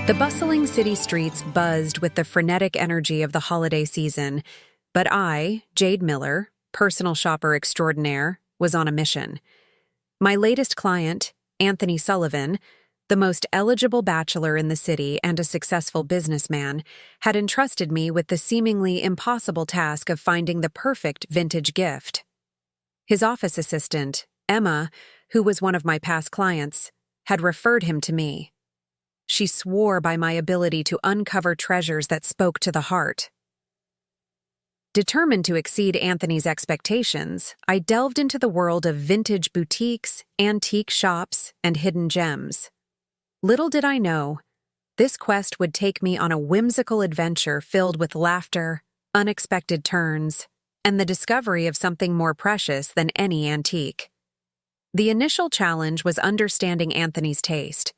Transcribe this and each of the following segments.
The bustling city streets buzzed with the frenetic energy of the holiday season, but I, Jade Miller, personal shopper extraordinaire, was on a mission. My latest client, Anthony Sullivan, the most eligible bachelor in the city and a successful businessman, had entrusted me with the seemingly impossible task of finding the perfect vintage gift. His office assistant, Emma, who was one of my past clients, had referred him to me. She swore by my ability to uncover treasures that spoke to the heart. Determined to exceed Anthony's expectations, I delved into the world of vintage boutiques, antique shops, and hidden gems. Little did I know, this quest would take me on a whimsical adventure filled with laughter, unexpected turns, and the discovery of something more precious than any antique. The initial challenge was understanding Anthony's taste.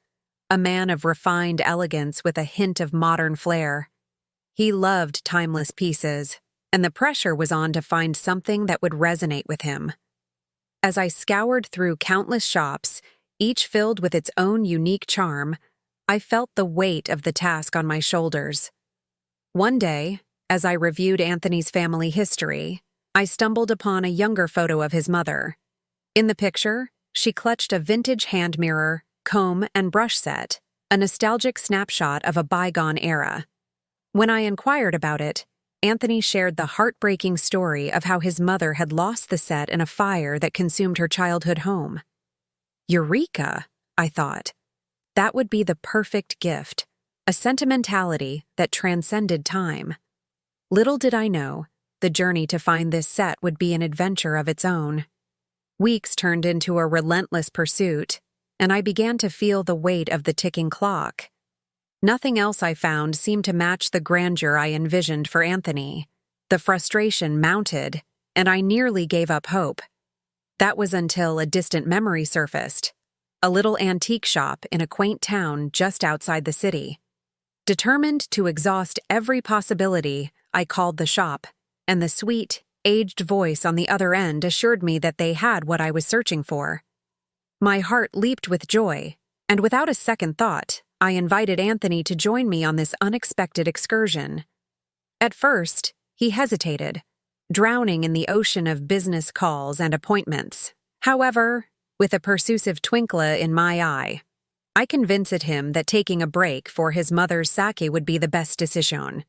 A man of refined elegance with a hint of modern flair. He loved timeless pieces, and the pressure was on to find something that would resonate with him. As I scoured through countless shops, each filled with its own unique charm, I felt the weight of the task on my shoulders. One day, as I reviewed Anthony's family history, I stumbled upon a younger photo of his mother. In the picture, she clutched a vintage hand mirror, comb, and brush set, a nostalgic snapshot of a bygone era. When I inquired about it, Anthony shared the heartbreaking story of how his mother had lost the set in a fire that consumed her childhood home. Eureka, I thought. That would be the perfect gift, a sentimentality that transcended time. Little did I know, the journey to find this set would be an adventure of its own. Weeks turned into a relentless pursuit, and I began to feel the weight of the ticking clock. Nothing else I found seemed to match the grandeur I envisioned for Anthony. The frustration mounted, and I nearly gave up hope. That was until a distant memory surfaced, a little antique shop in a quaint town just outside the city. Determined to exhaust every possibility, I called the shop, and the sweet, aged voice on the other end assured me that they had what I was searching for. My heart leaped with joy, and without a second thought, I invited Anthony to join me on this unexpected excursion. At first, he hesitated, drowning in the ocean of business calls and appointments. However, with a persuasive twinkle in my eye, I convinced him that taking a break for his mother's sake would be the best decision.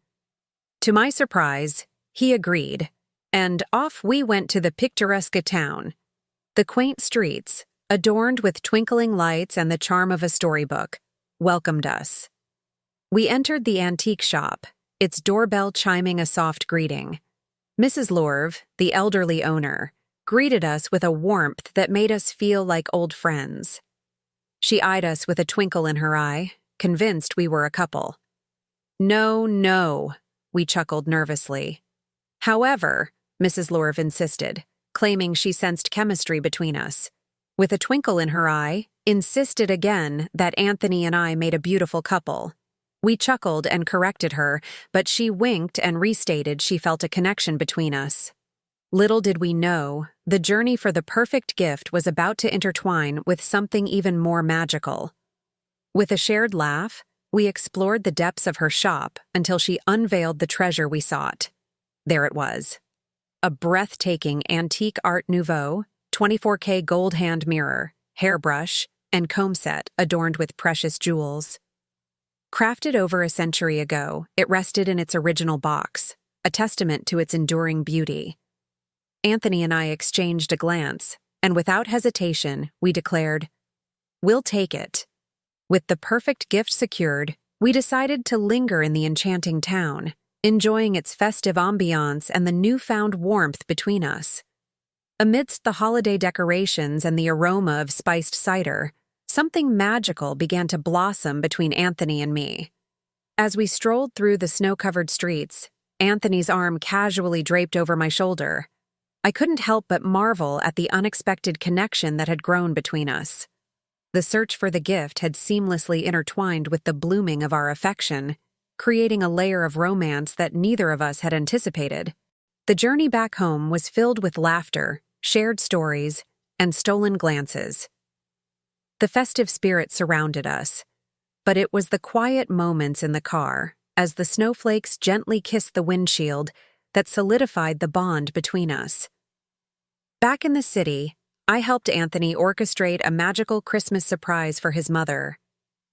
To my surprise, he agreed, and off we went to the picturesque town. The quaint streets, adorned with twinkling lights and the charm of a storybook, welcomed us. We entered the antique shop, its doorbell chiming a soft greeting. Mrs. Lorve, the elderly owner, greeted us with a warmth that made us feel like old friends. She eyed us with a twinkle in her eye, convinced we were a couple. No, no, we chuckled nervously. However, Mrs. Lorve insisted, claiming she sensed chemistry between us. With a twinkle in her eye, insisted again that Anthony and I made a beautiful couple. We chuckled and corrected her, but she winked and restated she felt a connection between us. Little did we know, the journey for the perfect gift was about to intertwine with something even more magical. With a shared laugh, we explored the depths of her shop until she unveiled the treasure we sought. There it was. A breathtaking antique Art Nouveau, 24K gold hand mirror, hairbrush, and comb set adorned with precious jewels. Crafted over a century ago, it rested in its original box, a testament to its enduring beauty. Anthony and I exchanged a glance, and without hesitation, we declared, "We'll take it." With the perfect gift secured, we decided to linger in the enchanting town, enjoying its festive ambiance and the newfound warmth between us. Amidst the holiday decorations and the aroma of spiced cider, something magical began to blossom between Anthony and me. As we strolled through the snow-covered streets, Anthony's arm casually draped over my shoulder. I couldn't help but marvel at the unexpected connection that had grown between us. The search for the gift had seamlessly intertwined with the blooming of our affection, creating a layer of romance that neither of us had anticipated. The journey back home was filled with laughter, shared stories, and stolen glances. The festive spirit surrounded us. but it was the quiet moments in the car, as the snowflakes gently kissed the windshield, that solidified the bond between us. Back in the city, I helped Anthony orchestrate a magical Christmas surprise for his mother.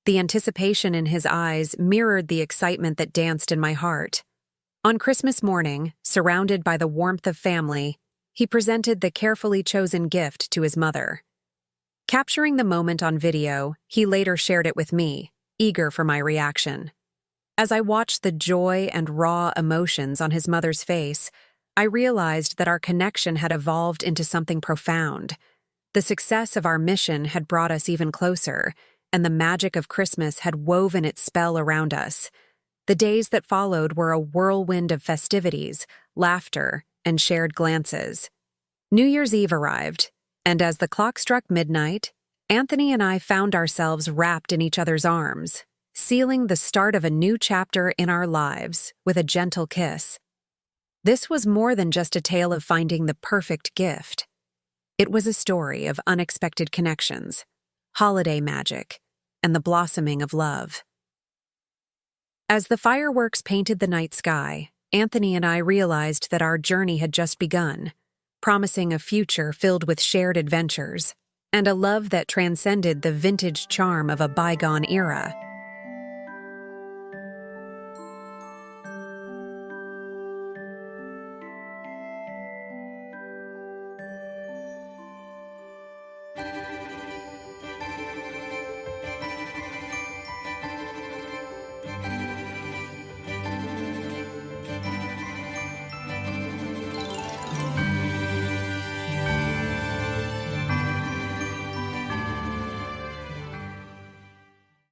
The anticipation in his eyes mirrored the excitement that danced in my heart. On Christmas morning, surrounded by the warmth of family, he presented the carefully chosen gift to his mother. Capturing the moment on video, he later shared it with me, eager for my reaction. As I watched the joy and raw emotions on his mother's face, I realized that our connection had evolved into something profound. The success of our mission had brought us even closer, and the magic of Christmas had woven its spell around us. The days that followed were a whirlwind of festivities, laughter, and shared glances. New Year's Eve arrived, and as the clock struck midnight, Anthony and I found ourselves wrapped in each other's arms, sealing the start of a new chapter in our lives with a gentle kiss. This was more than just a tale of finding the perfect gift. It was a story of unexpected connections, holiday magic, and the blossoming of love. As the fireworks painted the night sky, Anthony and I realized that our journey had just begun, promising a future filled with shared adventures and a love that transcended the vintage charm of a bygone era.